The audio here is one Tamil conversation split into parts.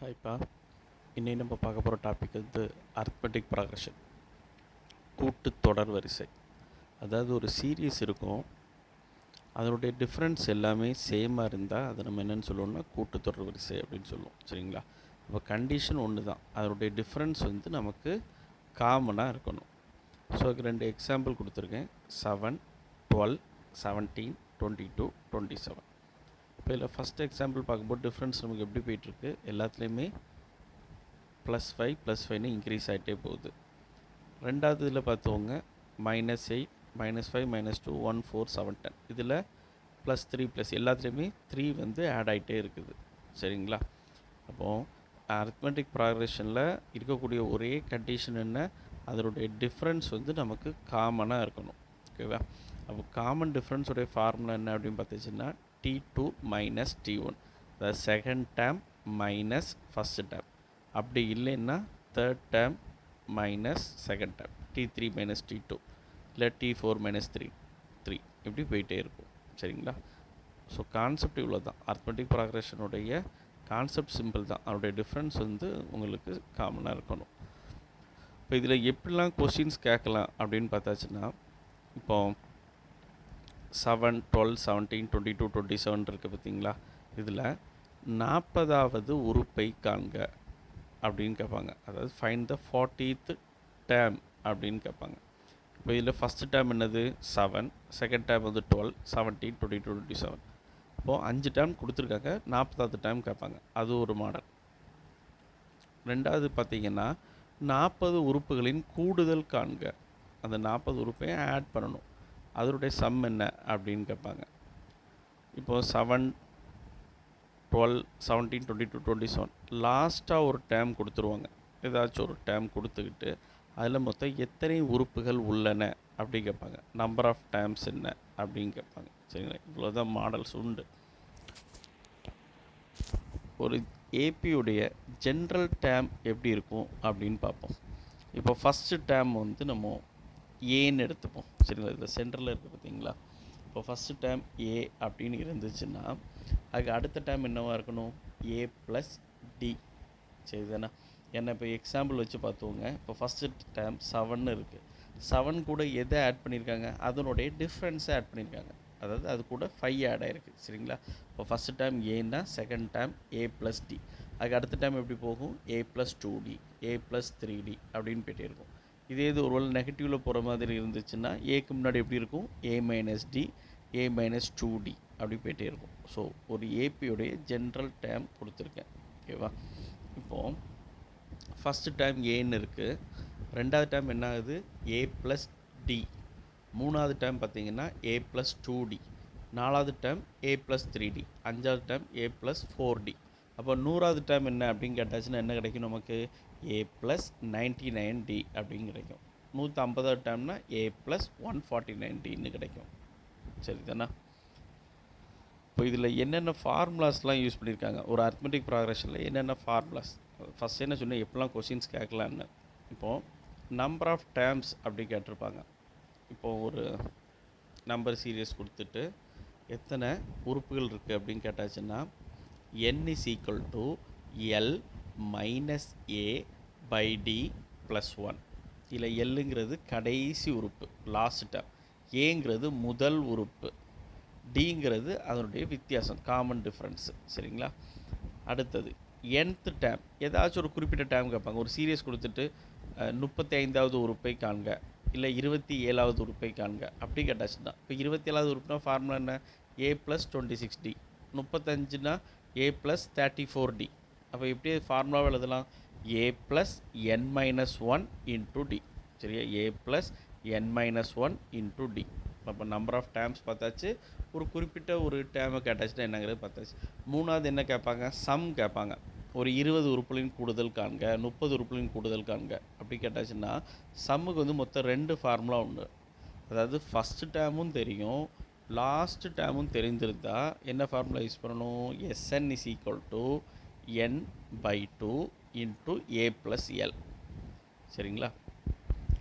ஹாய்ப்பா. இன்னைக்கு நம்ம பார்க்க போகிற டாபிக் வந்து அரித்மெட்டிக் ப்ராக்ரஷன், கூட்டு தொடர் வரிசை. அதாவது ஒரு சீரியஸ் இருக்கும், அதனுடைய டிஃப்ரென்ஸ் எல்லாமே சேமாக இருந்தால் அதை நம்ம என்னென்னு சொல்லுவோம்னா கூட்டு தொடர் வரிசை அப்படின்னு சொல்லுவோம். சரிங்களா? இப்போ கண்டிஷன் ஒன்று தான், அதனுடைய டிஃப்ரென்ஸ் வந்து நமக்கு காமனாக இருக்கணும். ஸோ அதுக்கு 2 எக்ஸாம்பிள் கொடுத்துருக்கேன். 7, 12, 17, 22, 27. இப்போ இதில் ஃபஸ்ட் எக்ஸாம்பிள் பார்க்கும்போது டிஃப்ரென்ஸ் நமக்கு எப்படி போயிட்டுருக்கு, எல்லாத்துலேயுமே +5 +5ன்னு இன்க்ரீஸ் ஆகிட்டே போகுது. ரெண்டாவது இதில் பார்த்துவோங்க, -8 -5 -2 1 4 7 10. இதில் +3 ப்ளஸ் எல்லாத்துலேயுமே 3 வந்து ஆட் ஆகிட்டே இருக்குது. சரிங்களா? அப்போது அரித்மெட்டிக் ப்ராக்ரஷனில் இருக்கக்கூடிய ஒரே கண்டிஷன் என்ன, அதனுடைய டிஃப்ரென்ஸ் வந்து நமக்கு காமனாக இருக்கணும். ஓகேவா? அப்போ காமன் டிஃப்ரென்ஸுடைய ஃபார்முலா என்ன அப்படின்னு பார்த்துச்சுன்னா T2 - T1, அதாவது second term minus first term. அப்படி இல்லைன்னா third term minus second term, T3 - T2, இல்லை T4 - 3 இப்படி போயிட்டே இருக்கும். சரிங்களா? ஸோ கான்செப்ட் இவ்வளோ தான். அரித்மெட்டிக் ப்ராக்ரஷனுடைய கான்செப்ட் சிம்பிள் தான், அதனுடைய டிஃப்ரென்ஸ் வந்து உங்களுக்கு காமனாக இருக்கணும். இப்போ இதில் எப்படிலாம் கொஷின்ஸ் கேட்கலாம் அப்படின்னு பார்த்தாச்சுன்னா, இப்போ 7, 12, 17, 22, 27 இருக்குது பார்த்தீங்களா? இதில் 40வது உறுப்பை காண்க அப்படின்னு கேட்பாங்க. அதாவது ஃபைண்ட் த 40th டேர்ம் அப்படின்னு கேட்பாங்க. இப்போ இதில் ஃபஸ்ட்டு டேர்ம் என்னது 7, செகண்ட் டேர்ம் வந்து 12, 17, 22, 27. இப்போது 5 டேர்ம் கொடுத்துருக்காங்க, 40வது டேர்ம் கேட்பாங்க. அது ஒரு மாடல். ரெண்டாவது பார்த்திங்கன்னா 40 உறுப்புகளின் கூடுதல் காண்க. அந்த 40 உறுப்பையும் ஆட் பண்ணணும், அதனுடைய சம் என்ன அப்படின்னு கேட்பாங்க. இப்போது 7, 12, 17, 22, 27 லாஸ்ட்டாக ஒரு டேர்ம் கொடுத்துருவாங்க. ஏதாச்சும் ஒரு டேர்ம் கொடுத்துக்கிட்டு அதில் மொத்தம் எத்தனை உறுப்புகள் உள்ளன அப்படி கேட்பாங்க. நம்பர் ஆஃப் டேர்ம்ஸ் என்ன அப்படின்னு கேட்பாங்க. சரிங்களா? இவ்வளோதான் மாடல்ஸ் உண்டு. ஒரு ஏபியுடைய ஜென்ரல் டேர்ம் எப்படி இருக்கும் அப்படின்னு பார்ப்போம். இப்போ ஃபஸ்ட்டு டேர்ம் வந்து நம்ம ஏன்னு எடுத்துப்போம். சரிங்களா? இதில் சென்டரில் இருக்குது பார்த்தீங்களா? இப்போ ஃபஸ்ட்டு டேர்ம் ஏ அப்படின்னு இருந்துச்சுன்னா அதுக்கு அடுத்த டேர்ம் என்னவாக இருக்கணும், ஏ ப்ளஸ் டி. சரி தானே? ஏன்னா இப்போ எக்ஸாம்பிள் வச்சு பார்த்துவோங்க. இப்போ ஃபஸ்ட்டு டேர்ம் 7 இருக்குது. 7 கூட எதை ஆட் பண்ணியிருக்காங்க, அதனுடைய டிஃப்ரென்ஸை ஆட் பண்ணியிருக்காங்க. அதாவது அது கூட 5 ஆட் ஆகிருக்கு. சரிங்களா? இப்போ ஃபஸ்ட்டு டேர்ம் ஏன்னா செகண்ட் டேர்ம் ஏ ப்ளஸ் டி. அதுக்கு அடுத்த டேர்ம் எப்படி போகும், ஏ ப்ளஸ் 2டி, ஏ ப்ளஸ் 3டி அப்படின்னு போய்ட்டே இருக்கும். இதே இது ஒருவேளை நெகட்டிவில் போகிற மாதிரி இருந்துச்சுன்னா ஏக்கு முன்னாடி எப்படி இருக்கும், ஏ மைனஸ் டி, ஏ மைனஸ் 2டி அப்படி போய்ட்டே இருக்கும். ஸோ ஒரு ஏபியோடைய ஜென்ரல் டேர்ம் கொடுத்துருக்கேன். ஓகேவா? இப்போது ஃபஸ்ட்டு டேர்ம் ஏன்னு இருக்குது. ரெண்டாவது டேர்ம் என்ன ஆகுது, ஏ ப்ளஸ் டி. மூணாவது டேர்ம் பார்த்திங்கன்னா ஏ ப்ளஸ் 2டி. நாலாவது டேர்ம் ஏ ப்ளஸ் 3டி. அஞ்சாவது டேர்ம் ஏ ப்ளஸ் 4டி. அப்போ 100வது டேர்ம் என்ன அப்படின்னு கேட்டாச்சுன்னா என்ன கிடைக்கும் நமக்கு, ஏ ப்ளஸ் 99டி அப்படின்னு கிடைக்கும். 150வது டேர்ம்னா ஏ ப்ளஸ் 149டின்னு கிடைக்கும். சரி தானே? இப்போ இதில் என்னென்ன ஃபார்முலாஸ்லாம் யூஸ் பண்ணியிருக்காங்க, ஒரு அரித்மெட்டிக் ப்ராக்ரஷனில் என்னென்ன ஃபார்முலாஸ், ஃபஸ்ட் என்ன சொன்னேன், எப்படிலாம் கொஷின்ஸ் கேட்கலான்னு. இப்போது நம்பர் ஆஃப் டேர்ம்ஸ் அப்படி கேட்டிருப்பாங்க. இப்போது ஒரு நம்பர் சீரியஸ் கொடுத்துட்டு எத்தனை உறுப்புகள் இருக்குது அப்படின்னு கேட்டாச்சுன்னா n is equal to L minus A by D plus 1. இதில் எல்லுங்கிறது கடைசி உறுப்பு, லாஸ்ட் டேர்ம். ஏங்கிறது முதல் உறுப்பு, டிங்கிறது அதனுடைய வித்தியாசம், காமன் டிஃப்ரென்ஸு. சரிங்களா? அடுத்தது nth டேர்ம், ஏதாச்சும் ஒரு குறிப்பிட்ட டேர்ம் கேட்பாங்க. ஒரு சீரியஸ் கொடுத்துட்டு 35வது உறுப்பை காண்க, இல்லை 27வது உறுப்பை காண்க அப்படி கேட்டாச்சுன்னா, இப்போ 27வது உறுப்புனா ஃபார்முலா என்ன, ஏ ப்ளஸ் 26டி. 35னா ஏ ப்ளஸ் 34டி. அப்போ எப்படி ஃபார்முலாவை எழுதலாம், ஏ plus n minus 1 into D. சரியா? ஏ plus n minus 1 into D. அப்போ நம்பர் ஆஃப் டேர்ம்ஸ் பார்த்தாச்சு, ஒரு குறிப்பிட்ட ஒரு டேர்மை கேட்டாச்சுன்னா என்னங்கிறது பார்த்தாச்சு. மூணாவது என்ன கேட்பாங்க, சம் கேட்பாங்க. ஒரு 20 உறுப்புகளின் கூடுதல் காண்க, 30 உறுப்புகளின் கூடுதல் காண்க அப்படி கேட்டாச்சுன்னா சம்முக்கு வந்து மொத்தம் 2 ஃபார்முலா உண்டு. அதாவது ஃபஸ்ட்டு டேர்மும் தெரியும், லாஸ்ட் டேர்மும் தெரிஞ்சிருந்தால் என்ன ஃபார்முலா யூஸ் பண்ணணும், Sn is equal to n by 2 into a plus l. சரிங்களா?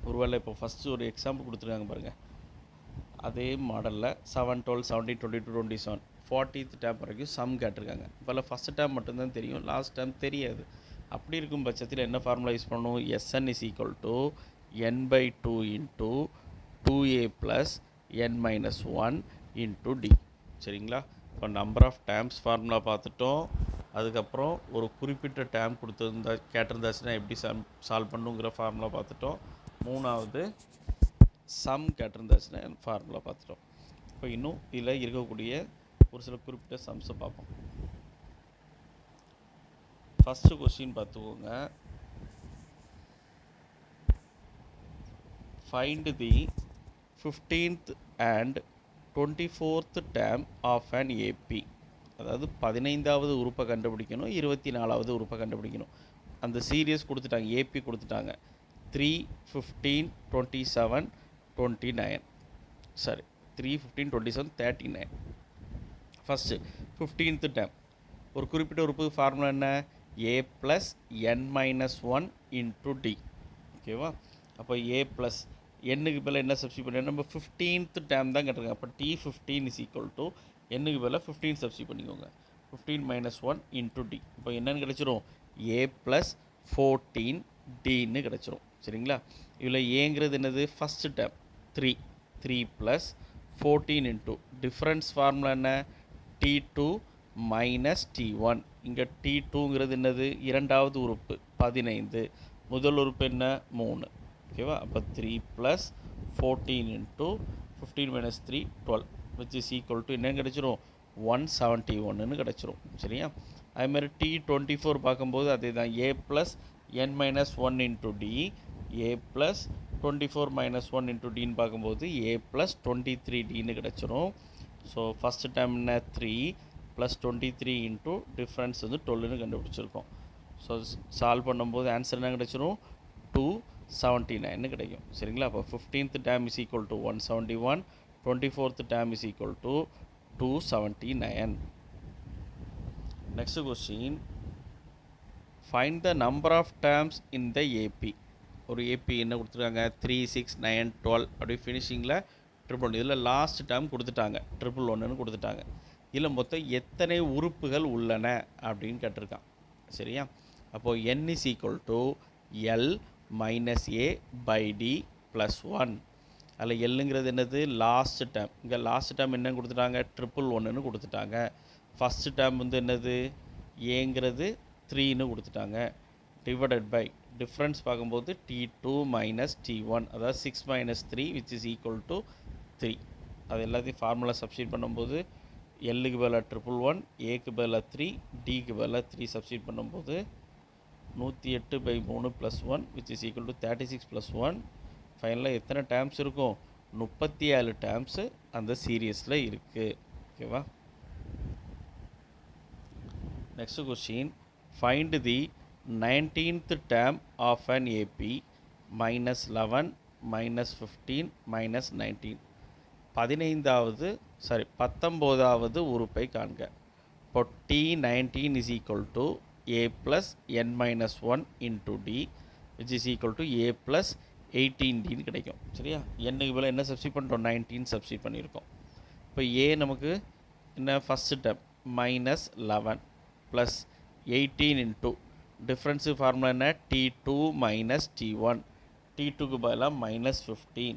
ஒருவேளை இப்போ ஃபஸ்ட்டு ஒரு எக்ஸாம்பிள் கொடுத்துருக்காங்க பாருங்கள். அதே மாடலில் 7, 12, 17, 22, 27 40th டேம் வரைக்கும் சம் கேட்டிருக்காங்க. இப்போல்லாம் ஃபஸ்ட் டேம் மட்டும்தான் தெரியும், லாஸ்ட் டேம் தெரியாது. அப்படி இருக்கும் பட்சத்தில் என்ன ஃபார்முலா யூஸ் பண்ணணும்? Sn is equal to n/2 into 2a plus n minus 1 into d. சரிங்களா? இப்போ நம்பர் ஆஃப் டேம்ஸ் ஃபார்முலா பார்த்துட்டோம். அதுக்கப்புறம் ஒரு குறிப்பிட்ட டேம் கேட்டிருந்தாச்சுன்னா எப்படி சால்வ் பண்ணுங்கிற ஃபார்முலா பார்த்துட்டோம். மூணாவது சம் கேட்டிருந்தாச்சுன்னா ஃபார்முலா பார்த்துட்டோம். இப்போ இன்னும் இதில் இருக்கக்கூடிய ஒரு சில குறிப்பிட்ட சம்ஸை பார்ப்போம். ஃபஸ்ட்டு கொஸ்டின் பார்த்துக்கோங்க. Find the 15th and 24th term of an AP. அதாவது 15வது உறுப்பை கண்டுபிடிக்கணும், 24வது உறுப்பை கண்டுபிடிக்கணும். அந்த சீரியஸ் கொடுத்துட்டாங்க, ஏபி கொடுத்துட்டாங்க. 3, 15, 27, 29. சாரி 3, 15, 27, 39. First 15th term. ஒரு குறிப்பிட்ட உறுப்பு ஃபார்முலா என்ன? a + n-1 × d. ஓகேவா? அப்போ a ப்ளஸ் என்னுக்கு பதில் என்ன சப்ஸ்டியூட் பண்ணி நம்ம 15th டேம் தான் கேட்டிருக்காங்க. அப்போ T15 is equal to என்னுக்கு பதில் 15 சப்ஸ்டியூட் பண்ணிக்கோங்க. 15 - 1 × d. இப்போ என்னென்னு கிடச்சிரும்? a + 14 dன்னு கிடச்சிரும். சரிங்களா? இதில் ஏங்கிறது என்னது? ஃபஸ்ட்டு டேம் 3 + 14 × டிஃப்ரென்ஸ் ஃபார்முலா என்ன? T2 - T1. இங்கே T2ங்கிறது என்னது? இரண்டாவது உறுப்பு 15. முதல் உறுப்பு என்ன? 3. ஓகேவா? அப்போ 3 + 14 × 15 - 3 12 which is equal to என்ன கிடச்சிரும்? 171ன்னு கிடச்சிரும். சரியா? அதுமாதிரி T24 பார்க்கும்போது அதே தான், a + n-1 × d, a + 24 - 1 × dன்னு பார்க்கும்போது a + 23dன்னு கிடச்சிரும். ஸோ ஃபஸ்ட்டு டைம் என்ன? 3 + 23 × டிஃப்ரென்ஸ் வந்து 12ன்னு கண்டுபிடிச்சிருக்கோம். ஸோ சால்வ் பண்ணும்போது ஆன்சர் என்ன கிடச்சிரும்? 279ன்னு கிடைக்கும். சரிங்களா? அப்போ 15th term is equal to 171, 24th term is equal to 279. Next question, find the number of terms in the AP. ஒரு ஏபி என்ன கொடுத்துருக்காங்க? 3, 6, 9, 12 அப்படி ஃபினிஷிங்கில் 111. இதில் லாஸ்ட் டேர்ம் கொடுத்துட்டாங்க, 111ன்னு கொடுத்துட்டாங்க. இதில் மொத்தம் எத்தனை உறுப்புகள் உள்ளன அப்படின்னு கேட்டிருக்கான். சரியா? அப்போது n is equal to L - a/d + 1. அதில் எல்லுங்கிறது என்னது? Last dam. இங்கே லாஸ்ட் டேம் என்ன கொடுத்துட்டாங்க? 111ன்னு கொடுத்துட்டாங்க. ஃபஸ்ட்டு டேம் வந்து என்னது? ஏங்கிறது 3ன்னு கொடுத்துட்டாங்க. டிவைடட் பை டிஃப்ரென்ஸ் பார்க்கும்போது T2 - T1, அதாவது 6 - 3 which is equal to 3. அது எல்லாத்தையும் ஃபார்முலா சப்ஸ்டியூட் பண்ணும்போது எல்லுக்கு பதிலாக 111, ஏக்கு பதிலாக 3, டிக்கு பதிலாக 3 சப்ஸ்டியூட் பண்ணும்போது 108/3 + 1 which is equal to 36 + 1. ஃபைனலாக எத்தனை டேர்ம்ஸ் இருக்கும்? 37 டேர்ம்ஸு அந்த சீரியஸில் இருக்குது. ஓகேவா? Next question, find the 19th term of an AP -11, -15, -19. 19வது உறுப்பை காண்க. இப்போ T19 is equal to a + n-1 × d which is equal to a + 18dன்னு கிடைக்கும். சரியா? என்னுக்கு பதில் என்ன சப்ஸ்டியூட் பண்ணுறோம்? 19 சப்ஸ்டியூட் பண்ணியிருக்கோம். இப்போ a நமக்கு என்ன? ஃபஸ்ட்டு டேர்ம் -11 + 18 × டிஃப்ரென்ஸு ஃபார்முலா என்ன? T2 - T1. T2க்கு பதிலாக -15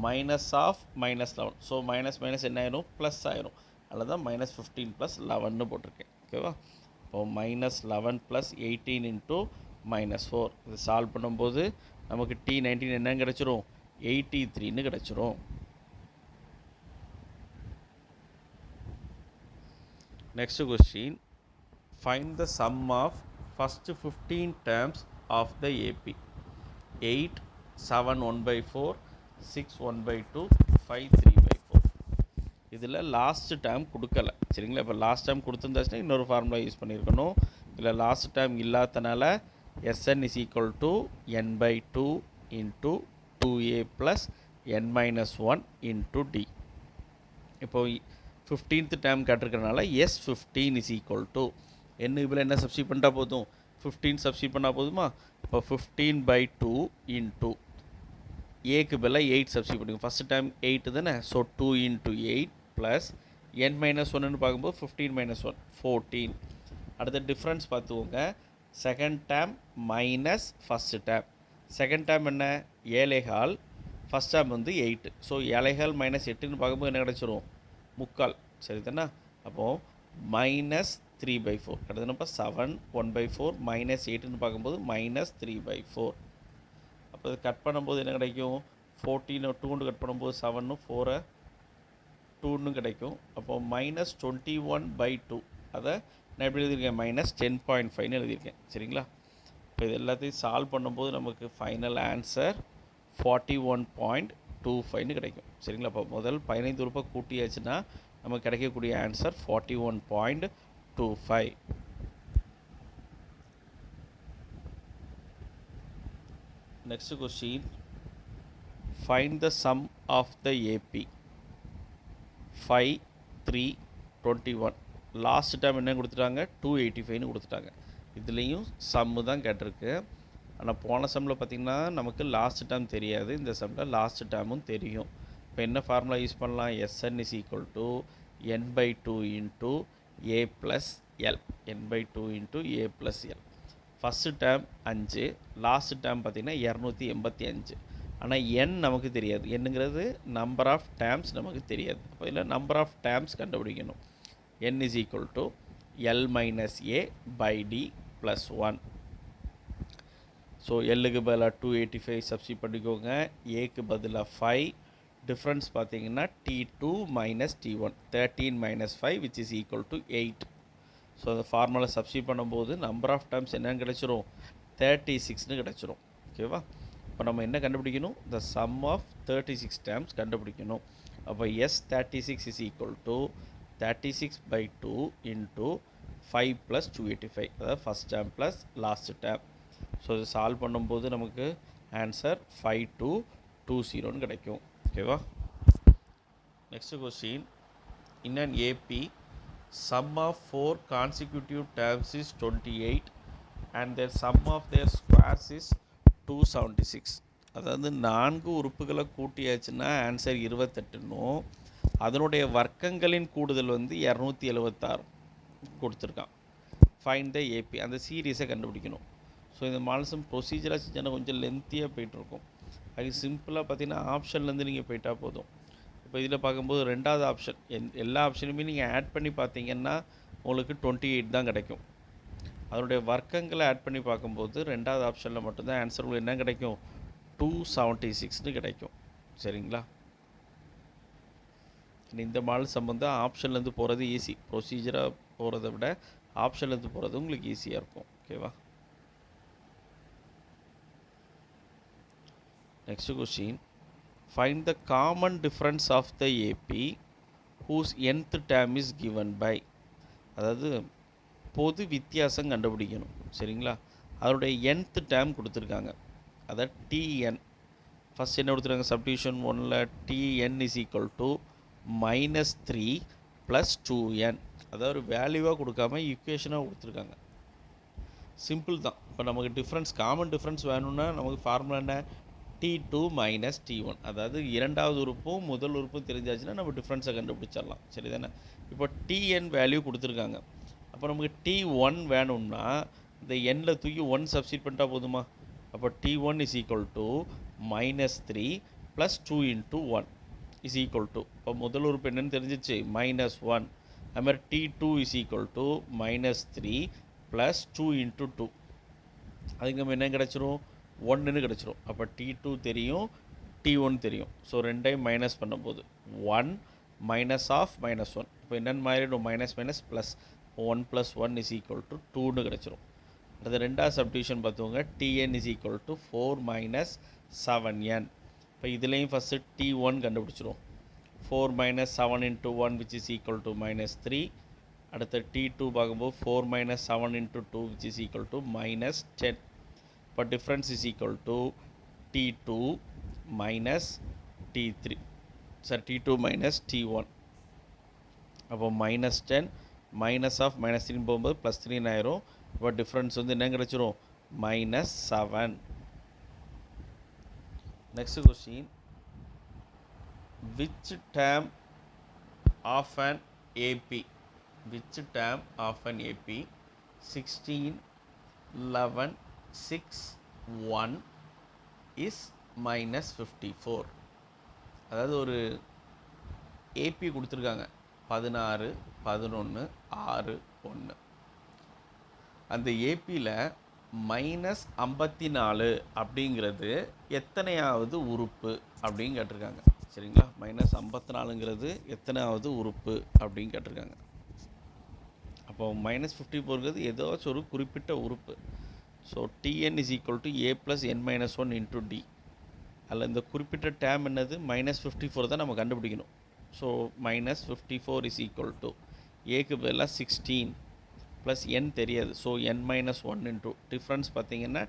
மைனஸ் ஆஃப் -11. ஸோ மைனஸ் என்ன ஆயிரும்? ப்ளஸ் ஆயிரும். அதில் தான் -15 + 11ன்னு போட்டிருக்கேன். ஓகேவா? இப்போது -11 + 18 × -4. இது சால்வ் பண்ணும்போது நமக்கு T19 என்ன கிடச்சிரும்? 83ன்னு கிடச்சிரும். Next question, find the sum of first 15 terms of the AP. 8, 7 1/4, 6 1/2, 5 3/4. இதில் லாஸ்ட் டேர்ம் கொடுக்கல. சரிங்களா? இப்போ லாஸ்ட் டேர்ம் கொடுத்துருந்தாச்சுன்னா இன்னொரு ஃபார்முலா யூஸ் பண்ணியிருக்கணும். இதில் லாஸ்ட் டேர்ம் இல்லாதனால Sn is equal to n/2 × 2a + n-1 × d. இப்போ 15th டேர்ம் கேட்டிருக்கிறனால S15 is equal to என்னுக்கு பதில் என்ன சப்ஸ்டியூட் பண்ணிட்டா போதும்? 15 சப்ஸ்டியூட் பண்ணால் போதுமா? இப்போ 15/2 × ஏக்கு பதிலாக 8 சப்ஸ்டியூட் பண்ணிக்கோங்க. ஃபஸ்ட்டு டைம் 8 தானே? ஸோ 2 × 8 + n மைனஸ் ஒன்னு பார்க்கும்போது 15 மைனஸ் ஒன் 14. அடுத்த டிஃப்ரென்ஸ் பார்த்துக்கோங்க. Second dam minus first dam. Second dam என்ன 7.25, ஃபஸ்ட் டேம் வந்து 8. ஸோ 7.25 மைனஸ் 8ன்னு பார்க்கும்போது என்ன கிடச்சிரும் 3/4. சரி தானே? அப்போது மைனஸ் 3/4 கிட்டத்தட்ட 7 1/4 மைனஸ் 8ன்னு பார்க்கும்போது மைனஸ் 3/4. அப்போ இது கட் பண்ணும்போது என்ன கிடைக்கும் 14 2 கட் பண்ணும்போது 7 4 2 கிடைக்கும். அப்போது மைனஸ் 21/2. அதை நான் எப்படி எழுதியிருக்கேன் மைனஸ் 10.5ன்னு எழுதியிருக்கேன். சரிங்களா? இப்போ இது எல்லாத்தையும் சால்வ் பண்ணும்போது நமக்கு ஃபைனல் ஆன்சர் 41.25ன்னு கிடைக்கும். சரிங்களா? அப்போ முதல் 15 உறுப்பை கூட்டியாச்சுன்னா நமக்கு கிடைக்கக்கூடிய answer 41.25. Next question, find the sum of the AP 5 3 21. Last time என்ன கொடுத்துட்டாங்க 285ன்னு கொடுத்துட்டாங்க. இதுலேயும் சம்மு தான் கேட்டிருக்கு. ஆனால் போன சம்மில் பார்த்திங்கன்னா நமக்கு லாஸ்ட் டேர்ம் தெரியாது, இந்த சம்மில் லாஸ்ட் டேர்மும் தெரியும். இப்போ என்ன ஃபார்முலா யூஸ் பண்ணலாம் Sn is equal to n/2 into a plus l. n/2 into a plus l. First term 5, last term பார்த்திங்கன்னா 285. ஆனால் n நமக்கு தெரியாது. என்னங்கிறது நம்பர் ஆஃப் டேர்ம்ஸ் நமக்கு தெரியாது. அப்போ இதில் நம்பர் ஆஃப் டேர்ம்ஸ் கண்டுபிடிக்கணும். n is equal to l minus a by d plus 1. So எல்லுக்கு பதிலாக 285 சப்ஸ்டிட் பண்ணிக்கோங்க, ஏக்கு பதிலாக 5. டிஃப்ரென்ஸ் பார்த்தீங்கன்னா T2 minus T1 13 minus 5 which is equal to 8. So அந்த ஃபார்முலா சப்ஸ்டிட் பண்ணும்போது நம்பர் ஆஃப் டேர்ம்ஸ் என்னன்னு கிடச்சிரும் 36ன்னு கிடச்சிரும். ஓகேவா? இப்போ நம்ம என்ன கண்டுபிடிக்கணும் த சம் ஆஃப் 36 டேர்ம்ஸ் கண்டுபிடிக்கணும். அப்போ S36 is equal to 36/2 into 5 plus 285, அதாவது first term plus last term. So இது சால்வ் பண்ணும்போது நமக்கு ஆன்சர் 5220ன்னு கிடைக்கும். ஓகேவா? Next question, in an AB sum of 4 consecutive terms is 28 and their sum of their squares is 276. அதாவது 4 உறுப்புகளை கூட்டியாச்சுன்னா ஆன்சர் 28ன்னும் அதனுடைய வர்க்கங்களின் கூடுதல் வந்து 276 கொடுத்துருக்கான். ஃபைண்ட் த ஏபி, அந்த சீரீஸை கண்டுபிடிக்கணும். ஸோ இந்த மால்சம் ப்ரொசீஜராக செஞ்சோன்னா கொஞ்சம் லென்த்தியாக போய்ட்டுருக்கும். அது சிம்பிளாக பார்த்தீங்கன்னா ஆப்ஷன்லேருந்து நீங்கள் போயிட்டால் போதும். இப்போ இதில் பார்க்கும்போது ரெண்டாவது ஆப்ஷன் எல்லா ஆப்ஷனுமே நீங்கள் ஆட் பண்ணி பார்த்தீங்கன்னா உங்களுக்கு 28 தான் கிடைக்கும். அதனுடைய வர்க்கங்களை ஆட் பண்ணி பார்க்கும்போது ரெண்டாவது ஆப்ஷனில் மட்டும்தான் ஆன்சர் உங்களுக்கு என்ன கிடைக்கும் 276ன்னு கிடைக்கும். சரிங்களா? இந்த மாடல் சம்பந்தம் ஆப்ஷன்லேருந்து போகிறது ஈஸி. ப்ரொசீஜராக போகிறத விட ஆப்ஷன்லேருந்து போகிறது உங்களுக்கு ஈஸியாக இருக்கும். ஓகேவா? Next question, find the common difference of the AP whose nth term is given by. அதாவது பொது வித்தியாசம் கண்டுபிடிக்கணும். சரிங்களா? அதனுடைய nth term கொடுத்துருக்காங்க, அதாவது Tn. ஃபஸ்ட் என்ன கொடுத்துருக்காங்க சப்டிவிஷன் 1ல் Tn is equal to -3 + 2n. அதாவது ஒரு வேல்யூவாக கொடுக்காம ஈக்குவேஷனாக கொடுத்துருக்காங்க. சிம்பிள் தான். இப்போ நமக்கு டிஃப்ரென்ஸ் காமன் டிஃப்ரென்ஸ் வேணும்னா நமக்கு ஃபார்முலா என்ன T2 மைனஸ் T1. அதாவது இரண்டாவது உறுப்பும் முதல் உறுப்பும் தெரிஞ்சாச்சுன்னா நம்ம டிஃப்ரென்ஸை கண்டுபிடிச்சிடலாம். சரி தானே? இப்போ Tn வேல்யூ கொடுத்துருக்காங்க. அப்போ நமக்கு T1 வேணும்னா இந்த எண்ணில் தூக்கி 1 சப்ஸ்டிட் பண்ணிட்டா போதுமா? அப்போ T1 is equal to -3 + 2 × 1 is equal to, இப்போ முதல் உறுப்பு என்னன்னு தெரிஞ்சிச்சு -1. அதுமாதிரி T2 is equal to -3 + 2 × 2. அதுக்கு நம்ம என்ன கிடச்சிரும் 1ன்னு கிடச்சிரும். அப்போ T2 தெரியும், T1 தெரியும். ஸோ ரெண்டையும் மைனஸ் பண்ணும்போது 1 மைனஸ் ஆஃப் -1. இப்போ என்னென்னு மாறிடும் minus minus plus 1 + 1 is equal to 2ன்னு கிடச்சிரும். அடுத்த ரெண்டாவது சப்டிவிஷன் பார்த்துக்கோங்க. Tn is equal to 4 - 7n. இப்போ இதுலேயும் first T1 கண்டுபிடிச்சிரும். 4 - 7 × 1 which is equal to -3. அடுத்த T2 பார்க்கும்போது 4 - 7 × 2 which is equal to -10. இப்போ difference is equal to T2 minus T3. Sir T2 minus T1. அப்போ -10 மைனஸ் ஆஃப் -3 போகும்போது +3 ஆயிரும். இப்போ டிஃப்ரென்ஸ் வந்து என்ன கிடச்சிரும் -7. Next question, which term of an AP, which term of an AP? 16, 11, 6, 1 is minus 54. அதாவது ஒரு ஏபி கொடுத்துருக்காங்க 16, 11, 6, 1. அந்த ஏபியில் -54 அப்படிங்கிறது எத்தனையாவது உறுப்பு அப்படின்னு கேட்டிருக்காங்க. சரிங்களா, -54ங்கிறது எத்தனையாவது உறுப்பு அப்படின்னு கேட்டிருக்காங்க. அப்போ -54ங்கிறது ஏதாச்சும் ஒரு குறிப்பிட்ட உறுப்பு. So Tn is equal to a plus n minus 1 into d. அதில் இந்த குறிப்பிட்ட டேம் என்னது -54 தான் நம்ம கண்டுபிடிக்கணும். ஸோ -54 is equal to ஏக்கு பதிலாக 16 ப்ளஸ் n தெரியாது. So n minus 1 into difference பார்த்தீங்கன்னா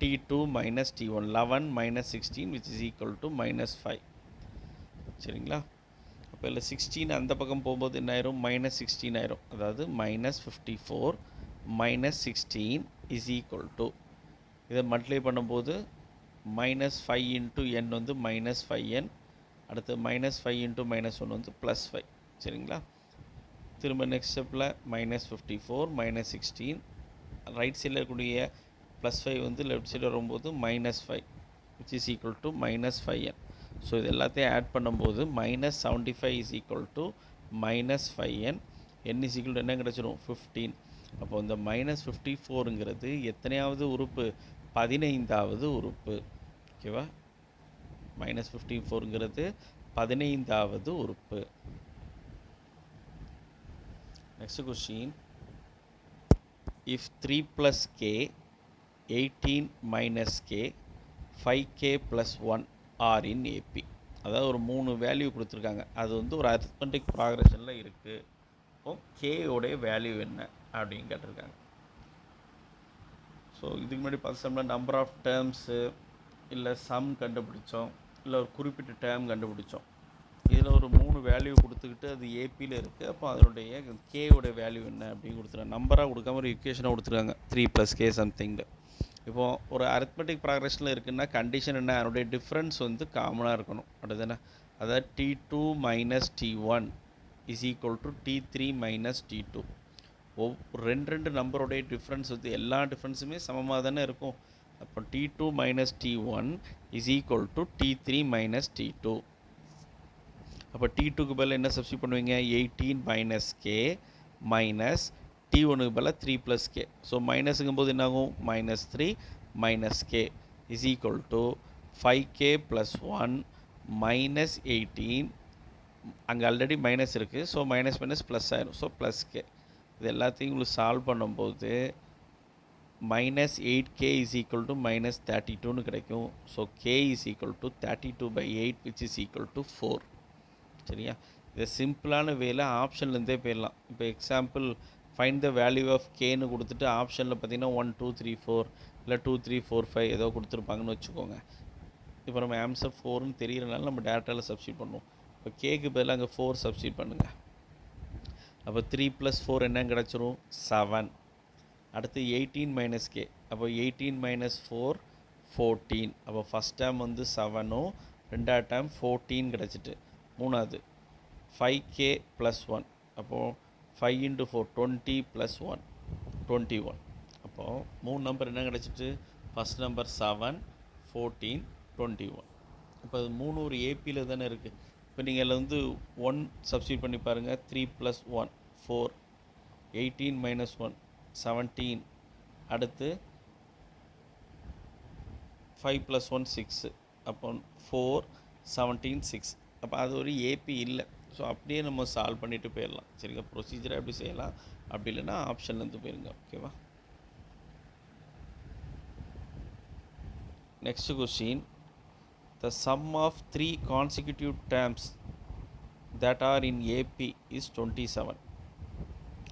T2 minus T1, 11 minus 16 which is equal to -5. சரிங்களா, அப்போ இல்லை 16 அந்த பக்கம் போகும்போது என்ன ஆயிரும் -16 ஆயிரும். அதாவது -54 -16 is equal to இதை மல்டிப்ளை பண்ணும்போது -5 into n வந்து -5n, அடுத்து -5 into -1 வந்து +5. சரிங்களா, திரும்ப நெக்ஸ்ட் ஸ்டெப்பில் -54 -16, ரைட் சைடில் இருக்கக்கூடிய +5 வந்து லெஃப்ட் சைடில் வரும்போது -5 which is equal to -5n. So இது எல்லாத்தையும் ஆட் பண்ணும்போது -75 is equal to -5n, n is equal to என்ன கிடச்சிரும் 15. அப்போ இந்த -54ங்கிறது எத்தனையாவது உறுப்பு? 15வது உறுப்பு. ஓகேவா, -54ங்கிறது 15வது உறுப்பு. Next question, if 3 plus k, 18 minus k, 5k plus 1 are in AP. அதாவது ஒரு 3 வேல்யூ கொடுத்துருக்காங்க, அது வந்து ஒரு அரித்மெட்டிக் ப்ராக்ரெஷனில் இருக்குது. இப்போ கேயோடைய வேல்யூ என்ன அப்படின்னு கேட்டிருக்காங்க. ஸோ இதுக்கு முன்னாடி பார்த்தோம்னா நம்பர் ஆஃப் டேர்ம்ஸு இல்லை சம் கண்டுபிடிச்சோம், இல்லை ஒரு குறிப்பிட்ட டேர்ம் கண்டுபிடிச்சோம். இதில் ஒரு 3 வேல்யூ கொடுத்துக்கிட்டு அது ஏபியில் இருக்குது. அப்போ அதனுடைய கேயோடைய வேல்யூ என்ன அப்படின்னு கொடுத்துருக்காங்க. நம்பராக கொடுக்காம ஒரு இக்குவேஷனாக கொடுத்துருக்காங்க 3 + k சம்திங்கு. இப்போது ஒரு அரித்மெட்டிக் ப்ராக்ரெஷனில் இருக்குன்னா கண்டிஷன் என்ன? அதனுடைய டிஃப்ரென்ஸ் வந்து காமனாக இருக்கணும். அப்படிதானே? அதாவது T2 minus T1 is equal to T3 minus T2. ரெண்டு நம்பருடைய டிஃப்ரென்ஸ் வந்து எல்லா டிஃப்ரென்ஸுமே சமமாக தானே இருக்கும். அப்போ T2 minus T1 is equal to T3 minus T2. அப்போ T2க்கு பதில் என்ன சப்ஸ்டிட் பண்ணுவீங்க? 18 minus k minus T1க்கு பதில் 3 plus k. ஸோ மைனஸுங்கும்போது என்னாகும்? -3 minus k is equal to 5k plus 1 minus 18. அங்கே ஆல்ரெடி மைனஸ் இருக்குது, ஸோ மைனஸ் ப்ளஸ் ஆயிரும். So plus K. இது எல்லாத்தையும் உங்களுக்கு சால்வ் பண்ணும்போது -8k is equal to -32ன்னு கிடைக்கும். So k is equal to 32/8 which is equal to 4. சரியா, இதை சிம்பிளான வேலை ஆப்ஷன்லேருந்தே போயிடலாம். இப்போ example find the value of கேன்னு கொடுத்துட்டு ஆப்ஷனில் பார்த்தீங்கன்னா 1 2 3 4 இல்லை 2 3 4 5 ஏதோ கொடுத்துருப்பாங்கன்னு வச்சுக்கோங்க. இப்போ நம்ம ஆன்சர் 4ன்னு தெரியறனால நம்ம டேட்டாவில் சப்ஸ்டிட் பண்ணுவோம். இப்போ கேக்கு பதிலாக அங்கே 4 சப்ஸ்டிட் பண்ணுங்கள். அப்போ 3 + 4 என்ன கிடச்சிரும்? 7. அடுத்து 18 - k. அப்போ 18 - 4 14. அப்போ ஃபஸ்ட் டேம் வந்து 7ம் ரெண்டாவது டேம் 14 கிடச்சிட்டு. மூணாவது 5k + 1. அப்போது 5 × 4 20 + 1 21. அப்போது 3 நம்பர் என்ன கிடச்சிட்டு? First number 7, 14, 21. இப்போ அது 3 ஒரு ஏபியில் தானே இருக்குது. இப்போ நீங்கள் அதில் வந்து 1 சப்ஸ்டிட் பண்ணி பாருங்கள். 3 + 1 4, 18 - 1 17, அடுத்து 5 + 1 6. அப்போ 4 17 6. அப்போ அது ஒரு ஏபி இல்லை. ஸோ அப்படியே நம்ம சால்வ் பண்ணிவிட்டு போயிடலாம். சரிங்க, ப்ரொசீஜராக எப்படி செய்யலாம், அப்படி இல்லைன்னா ஆப்ஷன்லேருந்து போயிருங்க. ஓகேவா. Next question, the sum of 3 consecutive terms that are in AP is 27.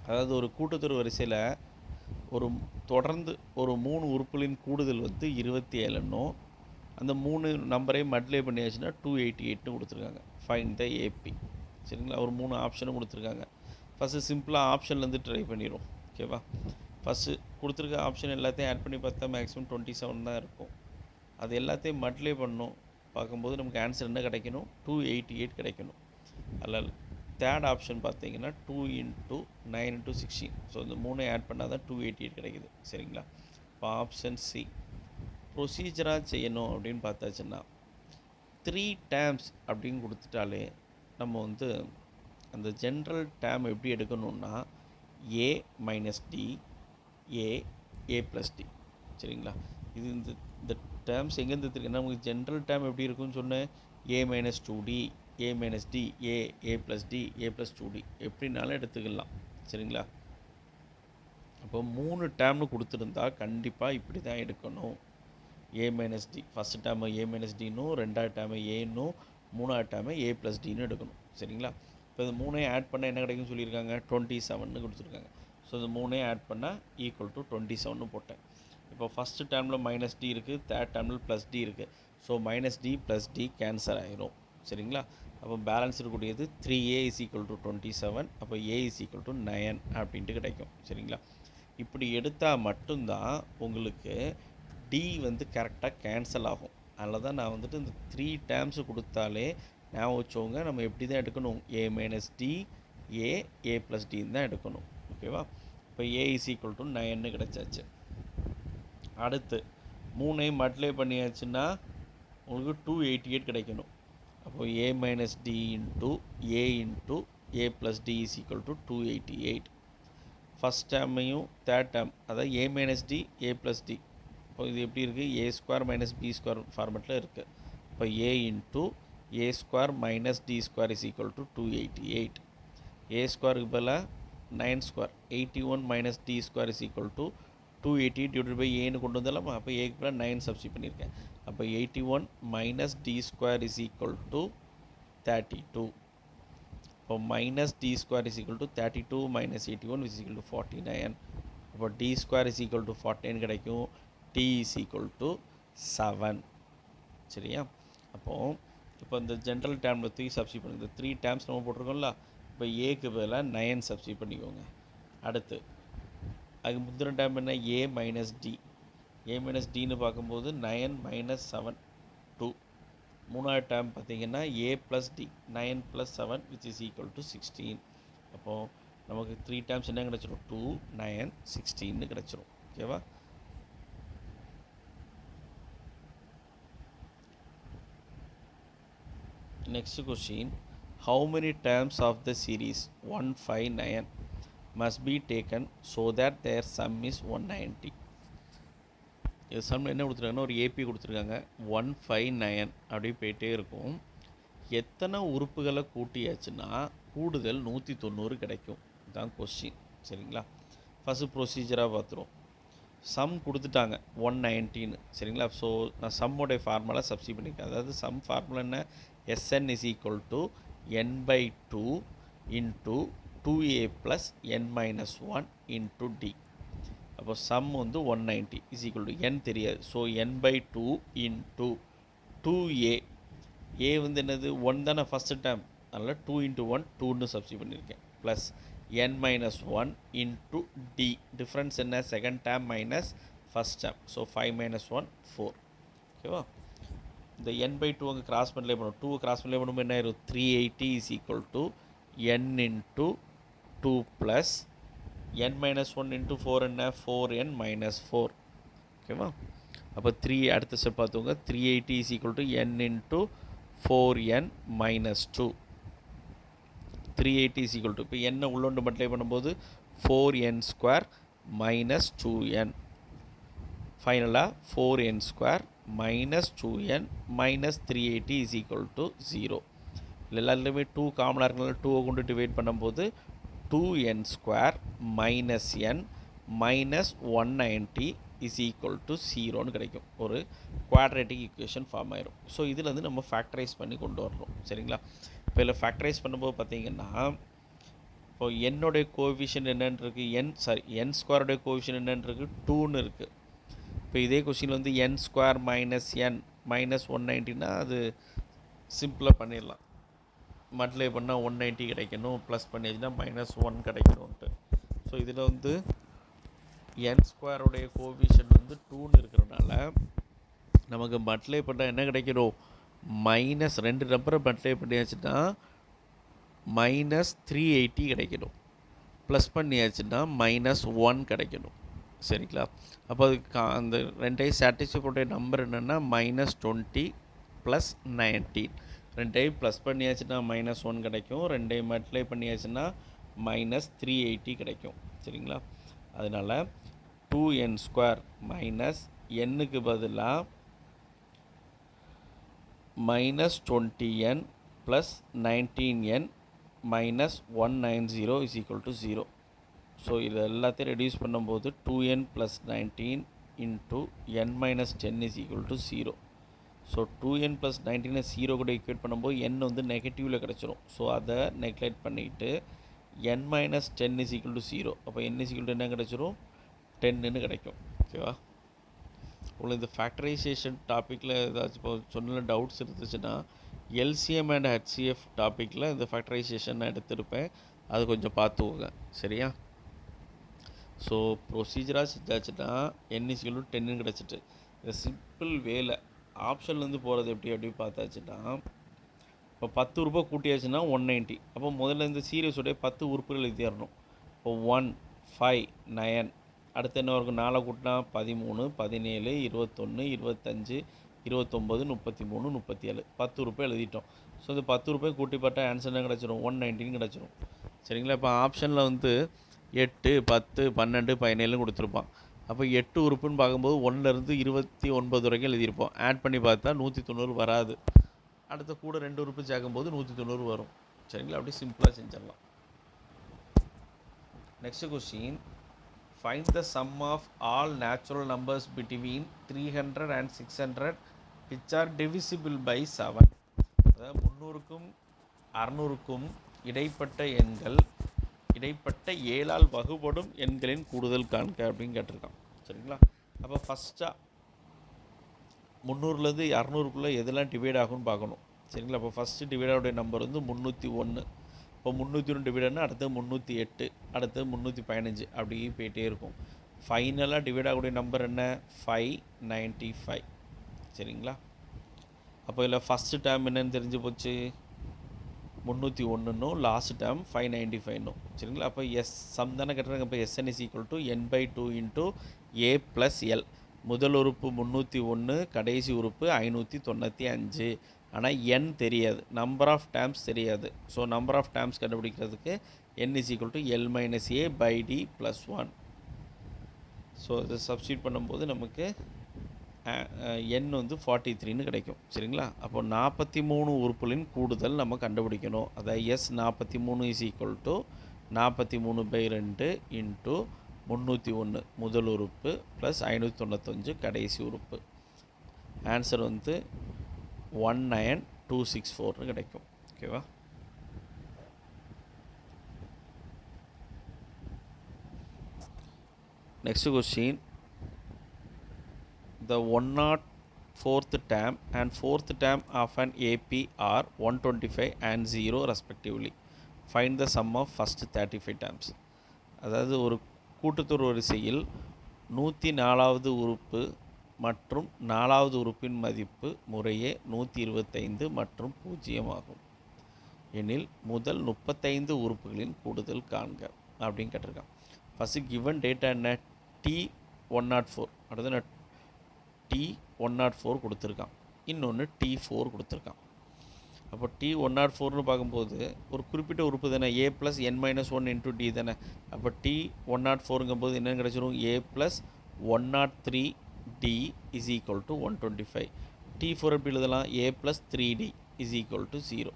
அதாவது ஒரு கூட்டுத்தொடர் வரிசையில் ஒரு தொடர்ந்து ஒரு 3 உறுப்புகளின் கூடுதல் வந்து 27ன்னும் அந்த 3 நம்பரை மல்டிப்ளை பண்ணியாச்சுன்னா 288 கொடுத்துருக்காங்க. Find the AP. சரிங்களா, ஒரு 3 ஆப்ஷனும் கொடுத்துருக்காங்க. ஃபஸ்ட்டு சிம்பிளாக ஆப்ஷன்லேருந்து ட்ரை பண்ணிடுவோம். ஓகேவா, ஃபஸ்ட்டு கொடுத்துருக்க ஆப்ஷன் எல்லாத்தையும் ஆட் பண்ணி பார்த்தா மேக்ஸிமம் 27 தான் இருக்கும். அது எல்லாத்தையும் மல்டிப்ளை பண்ணணும். பார்க்கும்போது நமக்கு ஆன்சர் என்ன கிடைக்கணும்? 288 கிடைக்கணும். அதில் தேர்ட் ஆப்ஷன் பார்த்தீங்கன்னா 2 இன்ட்டு 9 இன்ட்டு 16. ஸோ இந்த 3 ஆட் பண்ணால் தான் 288 கிடைக்குது. சரிங்களா? இப்போ ஆப்ஷன் சி. ப்ரொசீஜராக செய்யணும் அப்படின்னு பார்த்தாச்சுன்னா 3 டேர்ம்ஸ் அப்படின்னு கொடுத்துட்டாலே நம்ம வந்து அந்த ஜென்ரல் டேர்ம் எப்படி எடுக்கணும்னா ஏ minus d, a plus D. சரிங்களா? இது இந்த டேர்ம்ஸ் எங்கேருந்து எடுத்துருக்கேன்னா உங்களுக்கு ஜென்ரல் டேர்ம் எப்படி இருக்குன்னு சொன்னேன். ஏ minus 2D, A minus d, a plus D, a plus 2D எப்படினாலும் எடுத்துக்கலாம். சரிங்களா? அப்போ 3 டேர்ம்னு கொடுத்துருந்தா கண்டிப்பாக இப்படி தான் எடுக்கணும். ஏ மைனஸ் டி ஃபஸ்ட் டேர்மை ஏ மைனஸ் டின்னும், ரெண்டாவது டேர்மை ஏன்னும், மூணாவது டேர்மை ஏ ப்ளஸ் டின்னு எடுக்கணும். சரிங்களா? இப்போ இது 3ஐயும் ஆட் பண்ணால் என்ன கிடைக்குன்னு சொல்லியிருக்காங்க, 27ன்னு கொடுத்துருக்காங்க. ஸோ இந்த 3ஐயும் ஆட் பண்ணால் ஈக்குவல் டு 27ன்னு போட்டேன். இப்போ ஃபஸ்ட்டு டேர்மில் மைனஸ் டி இருக்குது, தேர்ட் டேர்மில் ப்ளஸ் டி இருக்குது. So minus D plus D cancel ஆகிரும். சரிங்களா? அப்போ பேலன்ஸ் இருக்கக்கூடியது 3a இஸ் ஈக்குவல் டு 27. அப்போ a இஸ் ஈக்குவல் டு 9 அப்படின்ட்டு கிடைக்கும். சரிங்களா? இப்படி எடுத்தால் மட்டும்தான் உங்களுக்கு டி வந்து கரெக்டாக கேன்சல் ஆகும். அதில் தான் நான் வந்துட்டு இந்த 3 டேர்ம்ஸு கொடுத்தாலே ஞாபகம் வச்சவங்க நம்ம எப்படி தான் எடுக்கணும், a minus d, a plus டின்னு தான் எடுக்கணும். ஓகேவா? இப்போ ஏ இஸ் ஈக்குவல் டு 9ன்னு கிடச்சாச்சு. அடுத்து 3ஐயும் மல்டிப்ளை பண்ணியாச்சுன்னா உங்களுக்கு 288 கிடைக்கணும். அப்போது a minus d into a plus d is equal to 288. First டேர்மையும் தேர்ட் டேர்ம் அதாவது a minus d, a plus d. இப்போ இது எப்படி இருக்குது, a square minus b square ஃபார்மெட்டில் இருக்குது. இப்போ a into a square minus d square is equal to 288. A ஸ்கொயருக்கு பதிலாக 9 square 81 minus d square is equal to 288 divide by ஏன்னு கொண்டு வந்தாலும் அப்போ ஏக்கு பதிலாக 9 சப்ஸ்டிட் பண்ணியிருக்கேன். அப்போ 81 minus d square is equal to 32. இப்போ minus d square is equal to 32 minus 81 is equal to 49. அப்போ d square is equal to 49 கிடைக்கும். D is equal to 7. சரியா? இப்போ இந்த ஜென்ரல் டேர்மில் 3 சப்ஸ்டிட் பண்ணுங்க. இந்த 3 டேர்ம்ஸ் நம்ம போட்டிருக்கோம்ல, இப்போ ஏக்கு பதிலாக 9 சப்ஸ்டிட் பண்ணிக்கோங்க. அடுத்து அதுக்கு முந்தின டேர்ம் என்ன, a minus d. A minus டின்னு பார்க்கும்போது 9 மைனஸ் 7 2. மூணாவது டேர்ம் பார்த்தீங்கன்னா a plus d 9 + 7 which is equal to 16. அப்போது நமக்கு 3 டேர்ம்ஸ் என்ன கிடச்சிரும், 2 9 16ன்னு கிடச்சிரும். ஓகேவா? Next question, how many terms of the series 159 must be taken so that their sum is 190? இது சம்மில் என்ன கொடுத்துருக்காங்கன்னா ஒரு ஏபி கொடுத்துருக்காங்க 159 அப்படி போயிட்டே இருக்கும். எத்தனை உறுப்புகளை கூட்டியாச்சுன்னா கூடுதல் 190 கிடைக்கும், இதுதான் கொஸ்டின். சரிங்களா? ஃபஸ்ட்டு ப்ரொசீஜராக பார்த்துருவோம். சம் கொடுத்துட்டாங்க 190ன்னு. சரிங்களா? ஸோ நான் சம்மோடைய ஃபார்முலா சப்ஸ்டிட் பண்ணியிருக்கேன். அதாவது சம் ஃபார்முலா என்ன, Sn is equal to n/2 into 2a plus n - 1 into d. அப்போ சம் வந்து 190 is equal to n தெரியாது. So n/2 into 2a. a வந்து என்னது, 1 தானே ஃபஸ்ட்டு டேர்ம், அதனால் 2 into 1 2ன்னு சப்ஸ்டிட் பண்ணியிருக்கேன். Plus n - 1 into d. Difference என்ன, second term minus first term. So 5 - 1 4. ஓகேவா? இந்த n/2 அங்கே கிராஸ் பண்ணலே பண்ணும், 2 கிராஸ் பண்ணலே பண்ணும்போது என்ன ஆயிரும், 380 is equal to n into 2 plus n - 1 into 4 என்ன, 4n - 4. ஓகேவா? அப்போ 3 அடுத்த ஸ்டெப் பார்த்துங்க, 380 is equal to n into 4n - 2. 380 is equal to இப்போ n உள்ளொண்டு மல்டிப்ளை பண்ணும்போது 4n² மைனஸ் 2n. ஃபைனலாக 4n² minus 2n minus 380 is equal to 0. எல்லாருமே 2 காமனாக இருக்கனால 2 கொண்டு டிவைட் பண்ணும்போது 2n² minus n minus 190 is equal to 0ன்னு கிடைக்கும். ஒரு குவாட்ரேட்டிக் ஈக்குவேஷன் ஃபார்ம் ஆயிரும். ஸோ இதில் வந்து நம்ம ஃபேக்டரைஸ் பண்ணி கொண்டு வரணும். சரிங்களா? இப்போ இதில் ஃபேக்டரைஸ் பண்ணும்போது பார்த்தீங்கன்னா இப்போ என்னுடைய கோஎஃபிஷியன்ட் என்னன்னு இருக்குது, n² கோஎஃபிஷியன்ட் என்னன்னு இருக்குது, 2ன்னு இருக்குது. இப்போ இதே கொஸ்டின் வந்து n² மைனஸ் n மைனஸ் 190னா அது சிம்பிளாக பண்ணிடலாம். மல்டிப்ளை பண்ணால் 190 கிடைக்கணும், ப்ளஸ் பண்ணியாச்சுன்னா -1 கிடைக்கணும்ன்ட்டு. ஸோ இதில் வந்து n² கோஎஃபிஷியன்ட் வந்து 2ன்னு இருக்கிறனால நமக்கு மல்டிப்ளை பண்ணால் என்ன கிடைக்கணும், மைனஸ் 2 நம்பரை மல்டிப்ளை பண்ணியாச்சுன்னா மைனஸ் 380 கிடைக்கணும். ப்ளஸ் பண்ணியாச்சுன்னா -1 கிடைக்கணும். சரிங்களா? அப்போ அதுக்கு அந்த ரெண்டையும் சாட்டிஸ்ஃபை பண்ணுற நம்பர் என்னென்னா -20 ப்ளஸ் 19. ரெண்டையும் ப்ளஸ் பண்ணியாச்சுன்னா -1 கிடைக்கும். ரெண்டையும் மல்டிப்ளை பண்ணியாச்சுன்னா -380 கிடைக்கும். சரிங்களா? அதனால் 2n² மைனஸ் எண்ணுக்கு பதிலாக -20n plus 19n minus 190 is equal to 0. So இது எல்லாத்தையும் ரெடியூஸ் பண்ணும்போது 2n plus 19 into n minus 10 is equal to 0. So 2n plus 19 0 கூட ஈக்குவேட் பண்ணும்போது n வந்து நெகட்டிவில் கிடச்சிரும். ஸோ அதை நெக்லெக்ட் பண்ணிவிட்டு n minus 10 is equal to 0. அப்போ n இஸ் ஈக்குவல் டு என்ன கிடச்சிரும்? 10ன்னு கிடைக்கும். ஓகேவா? உங்களுக்கு இந்த ஃபேக்டரைசேஷன் டாப்பிக்கில் ஏதாச்சும் இப்போ சொன்ன டவுட்ஸ் இருந்துச்சுன்னா எல்சிஎம் அண்ட் ஹெச்சிஎஃப் டாப்பிக்கில் இந்த ஃபேக்டரைசேஷன் நான் எடுத்திருப்பேன். அது கொஞ்சம் பார்த்துக்கோங்க. சரியா? ஸோ ப்ரொசீஜராக செஞ்சாச்சுன்னா n இஸ் ஈக்குவல் டு 10ன்னு கிடச்சிட்டு இந்த சிம்பிள் வேலை ஆப்ஷன்லேருந்து போகிறது எப்படி பார்த்தாச்சுன்னா இப்போ 10 ரூபா கூட்டியாச்சுன்னா 190. அப்போ முதல்ல இந்த சீரியஸோடைய 10 உறுப்புகள் எழுதிடணும். இப்போ 1, 5, 9 அடுத்து என்ன இருக்கும்? 4 கூட்டினா 13, 17, 21, 25, 29, 33, 37 10 ரூபாய் எழுதிட்டோம். ஸோ இந்த 10 ரூபாய் கூட்டி பார்த்தா ஆன்சர் என்ன கிடச்சிரும்? 119 கிடச்சிரும். சரிங்களா? இப்போ ஆப்ஷனில் வந்து 8, 10, 12, 17 கொடுத்துருப்பான். அப்போ 8 உறுப்புன்னு பார்க்கும்போது 1லேருந்து 29 வரைக்கும் எழுதியிருப்போம். ஆட் பண்ணி பார்த்தா 190 வராது. அடுத்த கூட 2 உறுப்பு சேர்க்கும்போது 190 வரும். சரிங்களா? அப்படி சிம்பிளாக செஞ்சிடலாம். Next question, find the sum of all natural numbers between 300 and 600 which are divisible by 7. அதாவது 300க்கும் 600க்கும் இடைப்பட்ட எண்கள் இடைப்பட்ட 7ஆல் வகுபடும் எண்களின் கூடுதல் காண்க அப்படின்னு கேட்டிருக்கான். சரிங்களா? அப்போ ஃபஸ்ட்டாக 300லேருந்து 200க்குள்ளே எதெல்லாம் டிவைட் ஆகும்னு பார்க்கணும். சரிங்களா? அப்போ ஃபஸ்ட்டு டிவைடாவுடைய நம்பர் வந்து 301. இப்போ 301 டிவைடர்னா அடுத்து 308, அடுத்து 315 அப்படி போயிட்டே இருக்கும். ஃபைனலாக டிவைட் ஆகக்கூடிய நம்பர் என்ன? 595. சரிங்களா? அப்போ இதில் ஃபஸ்ட்டு டேர்ம் என்னன்னு தெரிஞ்சு போச்சு, 301ன்னும் லாஸ்ட் டேர்ம் 595ன்னும். சரிங்களா? அப்போ சம் தானே கட்டுறாங்க. இப்போ Sn is equal to n/2 into a plus l. முதல் உறுப்பு 301, கடைசி உறுப்பு 595. ஆனால் n தெரியாது, நம்பர் ஆஃப் டேர்ம்ஸ் தெரியாது. ஸோ நம்பர் ஆஃப் டேர்ம்ஸ் கண்டுபிடிக்கிறதுக்கு n is equal to l minus a by d plus 1. So இதை சப்ஸ்டியூட் பண்ணும்போது நமக்கு n வந்து 43ன்னு கிடைக்கும். சரிங்களா? அப்போ 43 உறுப்புகளின் கூடுதல் நம்ம கண்டுபிடிக்கணும். அதாவது S43 is equal to 43/2 into 301 முதல் உறுப்பு ப்ளஸ் 595 கடைசி உறுப்பு. ஆன்சர் வந்து 19264 கிடைக்கும். ஓகேவா? Next question, the 104th term and 4th term of an AP are 125 and 0 respectively. Find the sum of first 35 terms. அதாவது ஒரு கூட்டுத்தொடர் வரிசையில் 104வது உறுப்பு மற்றும் 4வது உறுப்பின் மதிப்பு முறையே 125 மற்றும் 0 ஆகும் எனில் முதல் 35 உறுப்புகளின் கூடுதல் காண்க அப்படின்னு கேட்டிருக்கான். ஃபஸ்ட்டு கிவன் டேட்டா என்ன? T104, அடுத்து T104 கொடுத்துருக்கான், இன்னொன்று T4 கொடுத்துருக்கான். அப்போ T104ன்னு பார்க்கும்போது ஒரு குறிப்பிட்ட உறுப்பு தானே, a plus n-1 into d தானே. அப்போ T104ங்கும்போது என்னென்னு கிடச்சிரும்? a plus 103d is equal to 125. T4 எப்படி எழுதலாம்? a plus 3d is equal to 0.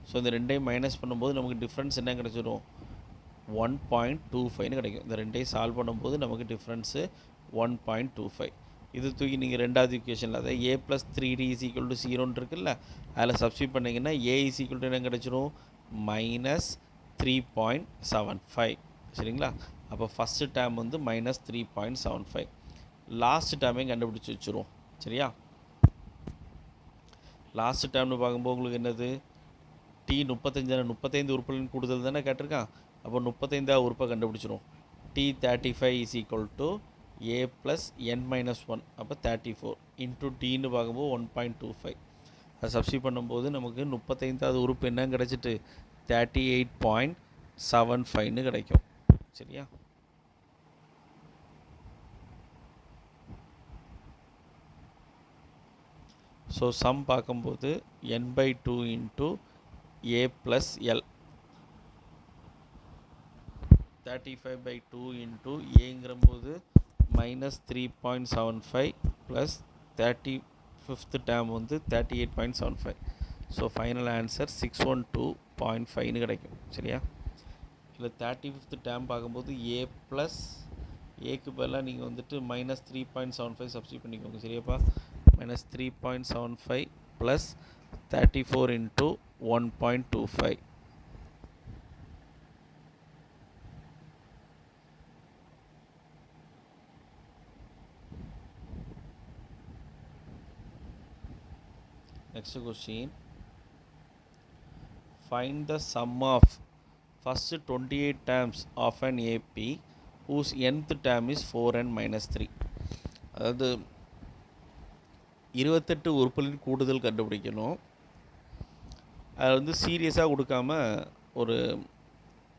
So இந்த ரெண்டையும் மைனஸ் பண்ணும்போது நமக்கு டிஃப்ரென்ஸ் என்ன கிடச்சிரும்? 1.25ன்னு கிடைக்கும். இந்த ரெண்டையும் சால்வ் பண்ணும்போது நமக்கு டிஃப்ரென்ஸு 1.25. இது தூக்கி நீங்கள் ரெண்டாவது ஈக்குவேஷனில், அதாவது a plus 3d is equal to 0ன்னு இருக்குல்ல, அதில் சப்ஸ்டியூட் பண்ணிங்கன்னா a இஸ் ஈக்குவல் டு என்ன கிடச்சிரும்? -3.75. சரிங்களா? அப்போ ஃபஸ்ட்டு டேர்ம் வந்து -3.75. லாஸ்ட் டேர்மையும் கண்டுபிடிச்சி வச்சுருவோம். சரியா? லாஸ்ட் டேர்ம்னு பார்க்கும்போது உங்களுக்கு என்னது? T35 உறுப்புகளின் கூடுதல் தானே கேட்டிருக்கான். அப்போ 35வது உறுப்பை கண்டுபிடிச்சிரும். T35 is equal to a plus n-1, அப்போ 34 இன்ட்டு டின்னு பார்க்கும்போது 1.25. அதை சப்ஸ்டியூட் பண்ணும்போது நமக்கு 35வது உறுப்பு என்ன கிடச்சிட்டு? 38.75 கிடைக்கும். சரியா? ஸோ சம் பார்க்கும்போது n/2 into a plus l 35/2 into ஏங்கிறம்போது -3.75 plus 35th term வந்து 38.75. ஸோ ஃபைனல் ஆன்சர் 612.5 கிடைக்கும். சரியா? இல்லை 35th டேர்ம் பார்க்கும்போது a ப்ளஸ் ஏக்கு பதிலாக நீங்கள் வந்துட்டு -3.75 சப்ஸ்டிட் பண்ணிக்கோங்க. சரியாப்பா? -3.75 plus 34 into 1.25. Next question. Find the sum of first 28 terms of an AP whose nth term is 4n minus 3. அதாவது 28 உறுப்புகளின் கூடுதல் கண்டுபிடிக்கணும். அது வந்து சீரியஸாக கொடுக்காம ஒரு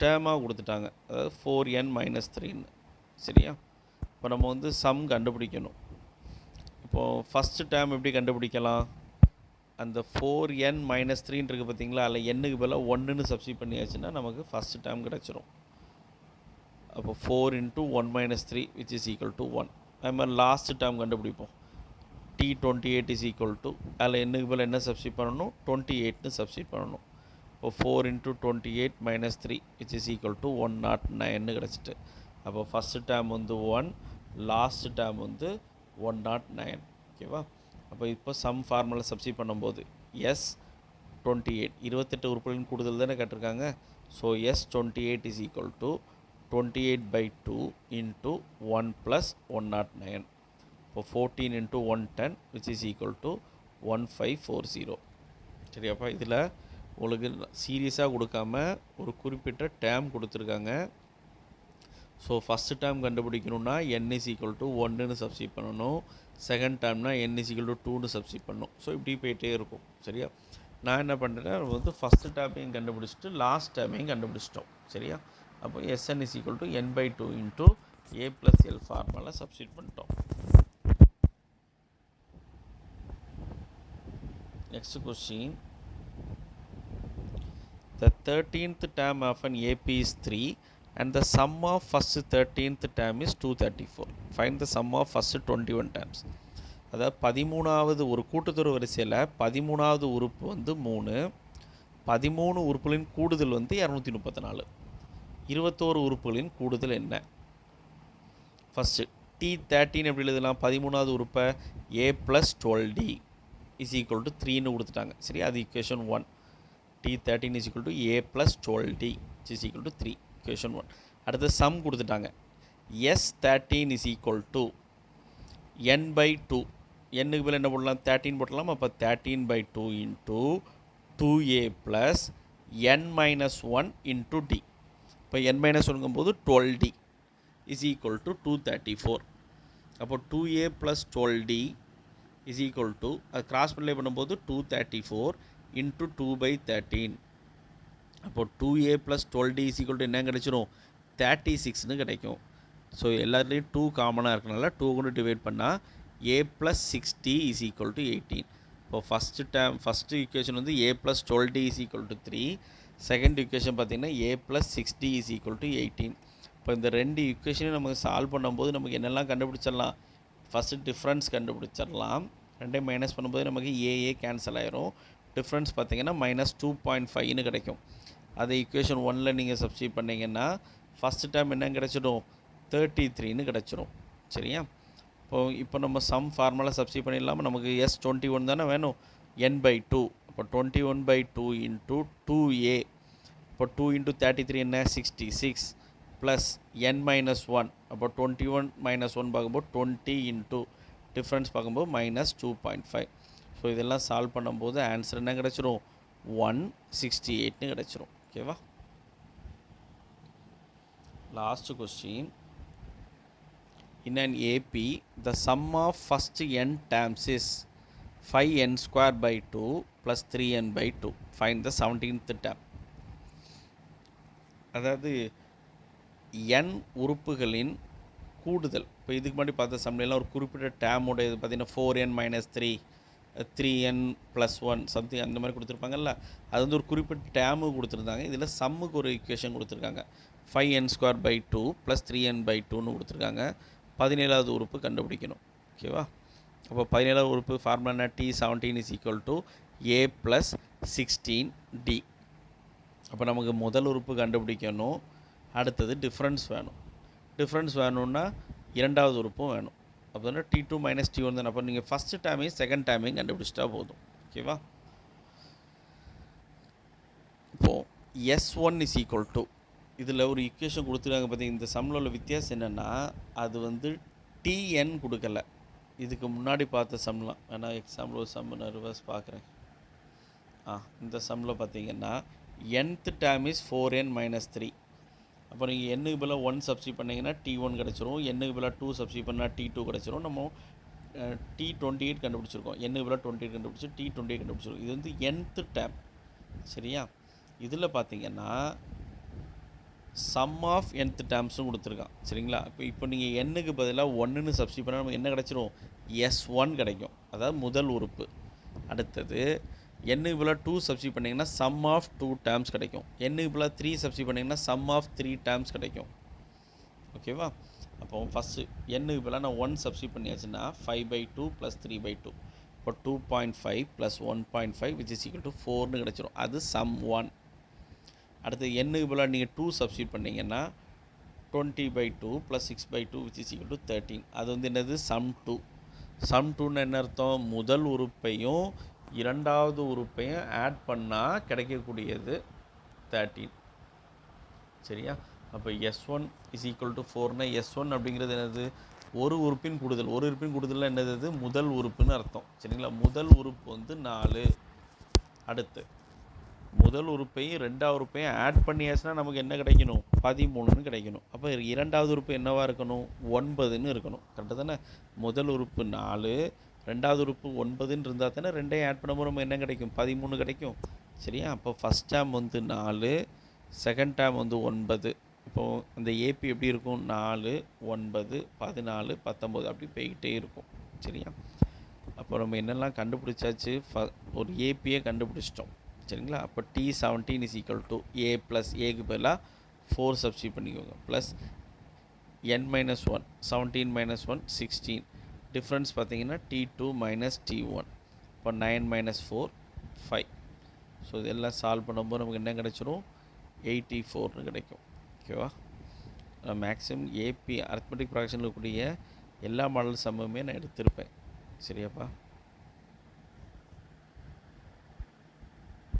டேர்மாக கொடுத்துட்டாங்க. அதாவது 4n minus 3ன்னு. சரியா? இப்போ நம்ம வந்து சம் கண்டுபிடிக்கணும். இப்போது ஃபஸ்ட்டு டேர்ம் எப்படி கண்டுபிடிக்கலாம்? அந்த 4n minus 3 இருக்குது பார்த்தீங்களா? அதில் என்னுக்கு பதிலாக 1ன்னு சப்ஸ்டிட் பண்ணியாச்சுன்னா நமக்கு ஃபஸ்ட்டு டேர்ம் கிடச்சிரும். அப்போ 4 into 1 minus 3 which is equal to 1. அது மாதிரி லாஸ்ட் டேர்ம் கண்டுபிடிப்போம். t28 is equal to அதில் என்னுக்கு பதிலாக என்ன சப்ஸ்டிட் பண்ணணும்? 28ன்னு சப்ஸ்டிட் பண்ணணும். இப்போ 4 into 28 minus 3 which is equal to 109ன்னு கிடச்சிட்டு. அப்போ ஃபஸ்ட்டு டேர்ம் வந்து 1, லாஸ்ட் டேர்ம் வந்து 109. ஓகேவா? அப்போ இப்போ சம் ஃபார்முலா சப்ஸ்டிட் பண்ணும்போது S28 28 உறுப்புகளின் கூடுதல் தானே கேட்டிருக்காங்க. So S28 is equal to 28/2 into 1 plus 109. இப்போ 14 into 110 which is equal to 1540. சரியாப்பா? இதில் உங்களுக்கு சீரியஸாக கொடுக்காம ஒரு குறிப்பிட்ட டேர்ம் கொடுத்துருக்காங்க. ஸோ ஃபஸ்ட்டு டேர்ம் கண்டுபிடிக்கணும்னா n is equal to 1ன்னு சப்ஸ்டிட் பண்ணணும். செகண்ட் டேர்ம்னா n is equal to 2ன்னு சப்ஸ்டிட் பண்ணணும். ஸோ இப்படி போயிட்டே இருக்கும். சரியா? நான் என்ன பண்ணுறேன், வந்து ஃபஸ்ட்டு டேர்மையும் கண்டுபிடிச்சிட்டு லாஸ்ட் டேர்மையும் கண்டுபிடிச்சிட்டோம். சரியா? அப்போ Sn is equal to n/2 into a plus l formula substitute பண்ணிட்டோம். Next question. The 13th term of an AP is 3 and the sum of first 13th term is 234. Find the sum of first 21 terms. அதாவது 13வது ஒரு கூட்டுத்தொடர் வரிசையில் 13வது உறுப்பு வந்து 3, 13 உறுப்புகளின் கூடுதல் வந்து 234. 21 உறுப்புகளின் கூடுதல் என்ன? ஃபஸ்ட்டு t13 எப்படி எழுதலாம்? 13வது உறுப்பை a plus 12d is equal to 3ன்னு கொடுத்துட்டாங்க. சரி, அது equation 1. t13 is equal to a plus 12d which is equal to 3, equation 1. அடுத்து சம் கொடுத்துட்டாங்க. S13 is equal to n/2. n-க்கு பதில் என்ன போடலாம்? 13 போடலாம். அப்போ 13/2 into 2a plus n minus 1 into d. இப்போ n minus 1ங்கும்போது 12d is equal to 234. அப்போ 2a plus 12d is equal to, அது கிராஸ் மல்டிப்ளை பண்ணும்போது 234 into 2/13. அப்போ 2a plus 12d is equal to என்ன கிடைச்சிரும்? 36ன்னு கிடைக்கும். ஸோ எல்லாத்துலேயும் 2 காமனாக இருக்கனால 2 கொண்டு டிவைட் பண்ணால் a plus 6d is equal to 18. இப்போ ஃபஸ்ட்டு ஈக்குவேஷன் வந்து a plus 12d is equal to 3. Second equation பார்த்திங்கன்னா a plus 6d is equal to 18. இப்போ இந்த ரெண்டு ஈக்குவேஷனையும் நமக்கு சால்வ் பண்ணும்போது நமக்கு என்னெல்லாம் கண்டுபிடிச்சிடலாம்? ஃபஸ்ட்டு டிஃப்ரென்ஸ் கண்டுபிடிச்சிடலாம். ரெண்டையும் மைனஸ் பண்ணும்போது நமக்கு ஏஏ கேன்சல் ஆயிரும். டிஃப்ரென்ஸ் பார்த்திங்கன்னா -2.5ன்னு கிடைக்கும். அதை ஈக்குவேஷன் 1ல் நீங்கள் சப்ஸ்டிட் பண்ணிங்கன்னா ஃபஸ்ட்டு டேர்ம் என்ன கிடச்சிடும்? 33ன்னு கிடச்சிரும். சரியா? இப்போ நம்ம சம் ஃபார்முலா சப்ஸ்டிட் பண்ணிடலாமல் நமக்கு S21 தானே வேணும், n/2. அப்போ 21/2 into 2a. இப்போ 2 into 33 என்ன? 66 ப்ளஸ் n minus 1. அப்போ 21 minus 1 பார்க்கும்போது 20 into டிஃப்ரென்ஸ் பார்க்கும்போது -2.5. ஸோ இதெல்லாம் சால்வ் பண்ணும்போது ஆன்சர் என்ன கிடச்சிரும்? 168ன்னு கிடச்சிரும். ஓகேவா? Last question. In an AP, the sum of first n terms is 5n² by 2 plus 3n by 2. Find the 17th term. அதாவது n உறுப்புகளின் கூடுதல். இப்போ இதுக்கு முன்னாடி பார்த்த சம்லாம் ஒரு குறிப்பிட்ட டேமோட இது பார்த்தீங்கன்னா 4n minus 3 3n plus 1 something அந்த மாதிரி கொடுத்துருப்பாங்கல்ல. அது வந்து ஒரு குறிப்பிட்ட டேமு கொடுத்துருந்தாங்க. இதில் சம்முக்கு ஒரு ஈக்குவேஷன் கொடுத்துருக்காங்க. 5n² / 2 ப்ளஸ் 3n/2ன்னு கொடுத்துருக்காங்க. 17வது உறுப்பு கண்டுபிடிக்கணும். ஓகேவா? அப்போ 17வது உறுப்பு ஃபார்முலா என்ன? T17 = a + 16d. அப்போ நமக்கு முதல் உறுப்பு கண்டுபிடிக்கணும். அடுத்தது டிஃப்ரென்ஸ் வேணும். டிஃப்ரென்ஸ் வேணும்னா இரண்டாவது உறுப்பும் வேணும். அப்போ T2 - T1 தானே. அப்போ நீங்கள் ஃபஸ்ட்டு டேமையும் செகண்ட் டேமையும் கண்டுபிடிச்சிட்டா போதும். ஓகேவா? இப்போது S1 = இதில் ஒரு ஈக்குவேஷன் கொடுத்துருக்காங்க. பார்த்தீங்கன்னா இந்த சம்மில் உள்ள வித்தியாசம் என்னென்னா, அது வந்து Tn கொடுக்கல. இதுக்கு முன்னாடி பார்த்த சம்லாம் வேணா எக்ஸாம்பிள் ஒரு சம் நான் ரிவர்ஸ் பார்க்குறேன். இந்த சம்மில் பார்த்தீங்கன்னா nth டேர்ம் இஸ் 4n - 3. அப்போ நீங்கள் எண்ணுக்கு பதிலாக 1 சப்ஸ்டியூட் பண்ணிங்கன்னா T1 கிடச்சிரும். எண்ணுக்கு பதிலாக 2 சப்ஸ்டியூட் பண்ணால் T2 கிடச்சிரும். நம்ம T28 கண்டுபிடிச்சிருக்கோம். எண்ணுக்கு பதிலாக 28 கண்டுபிடிச்சி T28 கண்டுபிடிச்சிருக்கோம். இது வந்து nth டேர்ம். சரியா? இதில் பார்த்தீங்கன்னா சம் ஆஃப் nth டேர்ம்ஸும் கொடுத்துருக்கான். சரிங்களா? இப்போ நீங்கள் எண்ணுக்கு பதிலாக 1ன்னு சப்ஸ்டியூட் பண்ணால் நமக்கு என்ன கிடச்சிரும்? S1 கிடைக்கும். அதாவது முதல் உறுப்பு. அடுத்தது எண்ணுக்கு பதிலாக 2 சப்ஸ்டியூட் பண்ணிங்கன்னா சம் ஆஃப் 2 டேர்ம்ஸ் கிடைக்கும். எண்ணுக்கு பதிலாக 3 சப்ஸ்டியூட் பண்ணிங்கன்னா சம் ஆஃப் 3 டேர்ம்ஸ் கிடைக்கும். ஓகேவா? அப்போ ஃபஸ்ட்டு எண்ணுக்கு பதிலாக நான் 1 சப்ஸ்டியூட் பண்ணியாச்சுன்னா 5/2 + 3/2. இப்போ 2.5 + 1.5 = 4ன்னு கிடச்சிரும். அது சம் 1. அடுத்து எண்ணுக்கு பதிலாக நீங்கள் 2 சப்ஸ்டியூட் பண்ணிங்கன்னா 20/2 + 6/2 = 13. அது வந்து என்னது? சம் 2. சம் 2ன்னு என்ன அர்த்தம்? முதல் உறுப்பையும் இரண்டாவது உறுப்பையும் ஆட் பண்ணால் கிடைக்கக்கூடியது 13. சரியா? அப்போ S1 = 4னா S1 அப்படிங்கிறது என்னது? ஒரு உறுப்பின் கூடுதல். ஒரு உறுப்பின் கூடுதலில் என்னது? முதல் உறுப்புன்னு அர்த்தம். சரிங்களா? முதல் உறுப்பு வந்து 4. அடுத்து முதல் உறுப்பையும் ரெண்டாவது உறுப்பையும் ஆட் பண்ணியாச்சுன்னா நமக்கு என்ன கிடைக்கணும்? 13ன்னு கிடைக்கணும். அப்போ இரண்டாவது உறுப்பு என்னவாக இருக்கணும்? 9ன்னு இருக்கணும். கரெக்டு தானே? முதல் உறுப்பு 4, ரெண்டாவது உறுப்பு 9ன்னு இருந்தால் தானே ரெண்டையும் ஆட் பண்ணும்போது நம்ம என்ன கிடைக்கும்? 13 கிடைக்கும். சரியா? அப்போ ஃபஸ்ட் டேர்ம் வந்து 4, செகண்ட் டேர்ம் வந்து 9. இப்போது அந்த ஏபி எப்படி இருக்கும்? 4, 9, 14, 19 அப்படி போய்கிட்டே இருக்கும். சரியா? அப்போ நம்ம என்னெல்லாம் கண்டுபிடிச்சாச்சு? ஒரு ஏபியை கண்டுபிடிச்சிட்டோம். சரிங்களா? அப்போ T17 = a + aக்கு பதிலாக 4 சப்ஸ்டியூட் பண்ணிக்கோங்க. Plus n - 1 17 - 1 16. டிஃப்ரென்ஸ் பார்த்தீங்கன்னா T2 - T1. இப்போ 9 - 4 5. ஸோ இதெல்லாம் சால்வ் பண்ணும்போது நமக்கு என்ன கிடச்சிரும்? 84ன்னு கிடைக்கும். ஓகேவா? மேக்ஸிமம் ஏபி அரித்மெட்டிக் ப்ராக்ஷனில் இருக்கக்கூடிய எல்லா மாடல் சம்முமே நான் எடுத்திருப்பேன். சரியாப்பா?